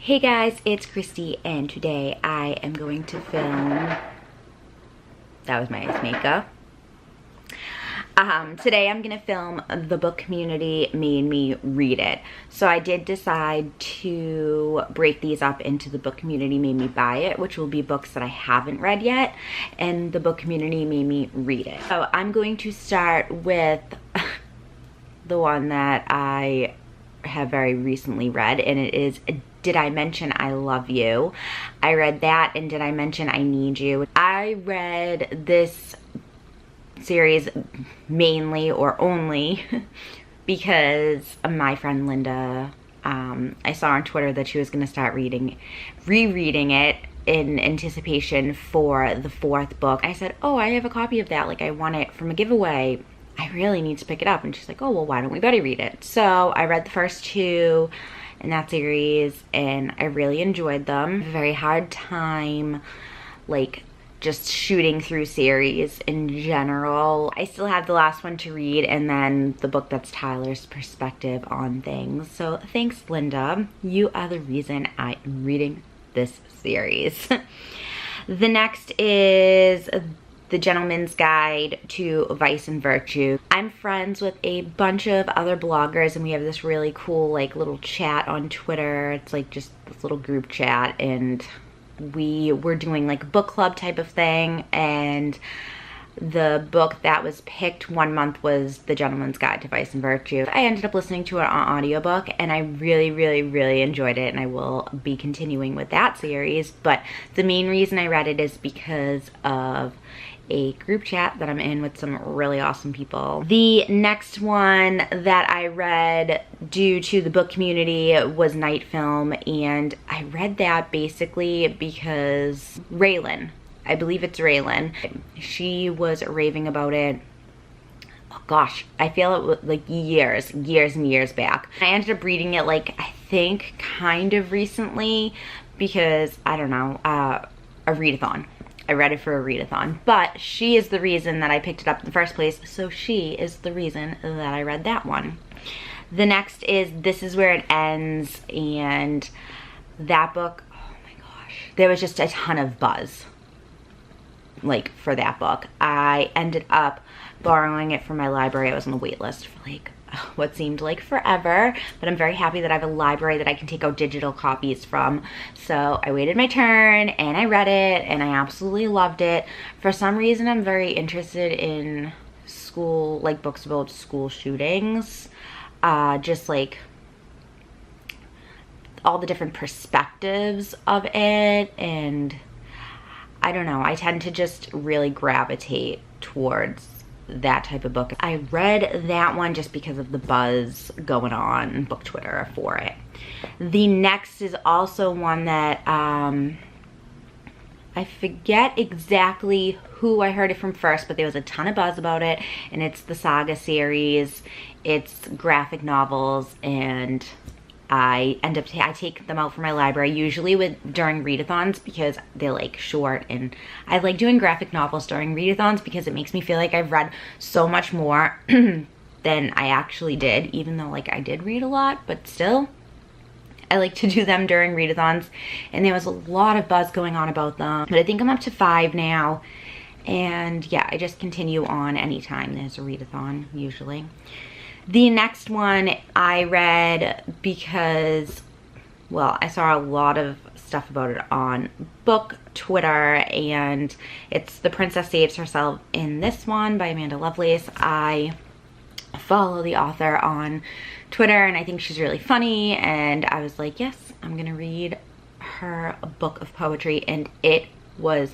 Hey guys, it's Christy and today I am going to film, that was my ice makeup. Today I'm gonna film The Book Community Made Me Read It. So I did decide to break these up into The Book Community Made Me Buy It, which will be books that I haven't read yet, and The Book Community Made Me Read It. So I'm going to start with the one that I have very recently read, and it is Did I Mention I Love You? I read that, and Did I Mention I Need You? I read this series mainly or only because my friend Linda, I saw on Twitter that she was going to start rereading it in anticipation for the fourth book. I said, oh, I have a copy of that, like I want it from a giveaway. I really need to pick it up. And she's like, oh, well, why don't we buddy read it? So I read the first two in that series and I really enjoyed them. A very hard time, like, just shooting through series in general. I still have the last one to read and then the book that's Tyler's perspective on things. So thanks, Linda. You are the reason I'm reading this series. The next is The Gentleman's Guide to Vice and Virtue. I'm friends with a bunch of other bloggers and we have this really cool like little chat on Twitter. It's like just this little group chat and we were doing like a book club type of thing, and the book that was picked one month was The Gentleman's Guide to Vice and Virtue. I ended up listening to it on audiobook and I really enjoyed it, and I will be continuing with that series. But the main reason I read it is because of a group chat that I'm in with some really awesome people. The next one that I read due to the book community was Night Film, and I read that basically because Raylan, I believe it's Raylan, she was raving about it. Oh gosh, I feel it was like years and years back. I ended up reading it like, I think kind of recently because, I don't know, a readathon. I read it for a readathon, but she is the reason that I picked it up in the first place, so she is the reason that I read that one. The next is This Is Where It Ends, and that book, oh my gosh, there was just a ton of buzz, like, for that book. I ended up borrowing it from my library. I was on the wait list for like what seemed like forever, but I'm very happy that I have a library that I can take out digital copies from. So I waited my turn and I read it and I absolutely loved it. For some reason, I'm very interested in school, like books about school shootings, just like all the different perspectives of it, and I don't know, I tend to just really gravitate towards that type of book. I read that one just because of the buzz going on book Twitter for it. The next is also one that I forget exactly who I heard it from first, but there was a ton of buzz about it, and it's the Saga series. It's graphic novels, and I take them out from my library usually during readathons because they're like short, and I like doing graphic novels during readathons because it makes me feel like I've read so much more than I actually did, even though like I did read a lot, but still I like to do them during readathons, and there was a lot of buzz going on about them. But I think I'm up to 5 now, and yeah, I just continue on anytime there's a readathon usually. The next one I read because, well, I saw a lot of stuff about it on book Twitter, and it's The Princess Saves Herself in This One by Amanda Lovelace. I follow the author on Twitter and I think she's really funny, and I was like, yes, I'm gonna read her book of poetry, and it was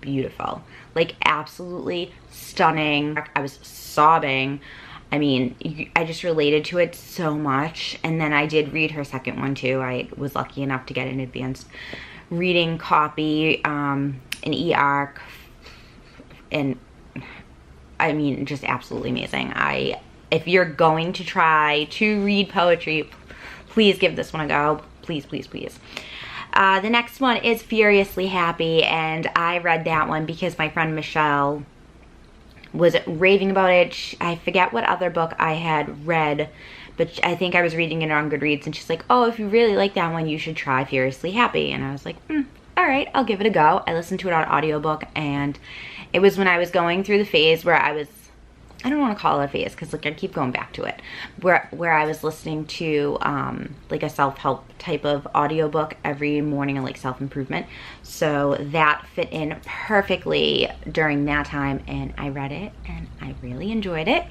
beautiful, like absolutely stunning. I was sobbing. I mean, I just related to it so much. And then I did read her second one too. I was lucky enough to get an advanced reading copy, an e-arc, and I mean, just absolutely amazing. If you're going to try to read poetry, please give this one a go. Please, please, please. The next one is Furiously Happy, and I read that one because my friend Michelle was raving about it. I forget what other book I had read but I think I was reading it on Goodreads, and she's like, oh, if you really like that one, you should try Furiously Happy. And I was like, all right, I'll give it a go. I listened to it on audiobook, and it was when I was going through the phase where I don't want to call it a phase because like I keep going back to it, where I was listening to like a self-help type of audiobook every morning, and like self-improvement. So that fit in perfectly during that time, and I read it and I really enjoyed it.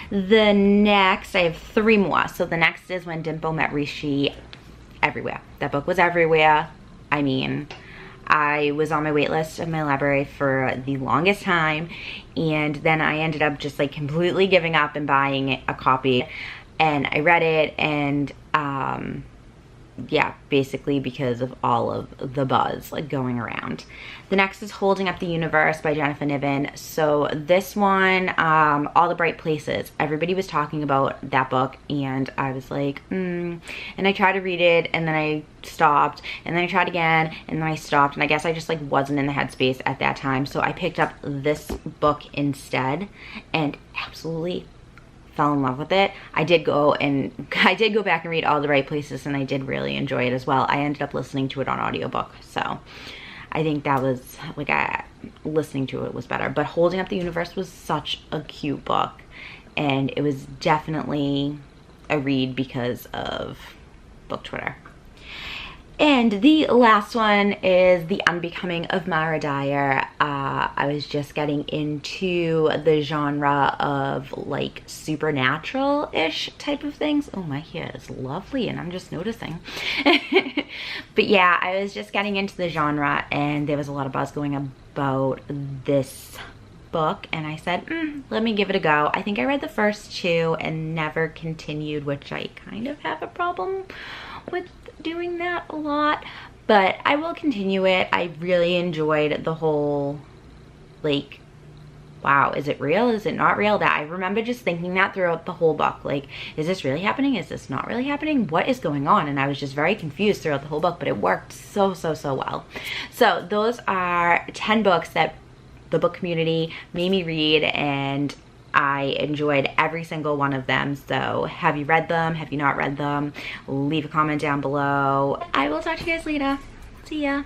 The next, I have 3 more. So the next is When Dimple Met Rishi. Everywhere. That book was everywhere. I mean, I was on my wait list of my library for the longest time, and then I ended up just like completely giving up and buying a copy, and I read it, and yeah, basically because of all of the buzz like going around. The next is Holding Up the Universe by Jennifer Niven. So this one, All the Bright Places, everybody was talking about that book, and I was like, and I tried to read it, and then I stopped, and then I tried again, and then I stopped, and I guess I just like wasn't in the headspace at that time. So I picked up this book instead and absolutely fell in love with it. I did go back and read All the Right Places, and I did really enjoy it as well. I ended up listening to it on audiobook, so I think that was like, listening to it was better. But Holding Up the Universe was such a cute book, and it was definitely a read because of book Twitter. And the last one is The Unbecoming of Mara Dyer. I was just getting into the genre of like supernatural-ish type of things. Oh, my hair is lovely, and I'm just noticing. But yeah, I was just getting into the genre, and there was a lot of buzz going about this book, and I said, let me give it a go. I think I read the first 2 and never continued, which I kind of have a problem with doing that a lot, but I will continue it. I really enjoyed the whole, like, wow, is it real? Is it not real? That I remember just thinking that throughout the whole book. Like, is this really happening? Is this not really happening? What is going on? And I was just very confused throughout the whole book, but it worked so well. So those are 10 books that the book community made me read, and I enjoyed every single one of them. So have you read them? Have you not read them? Leave a comment down below. I will talk to you guys later. See ya.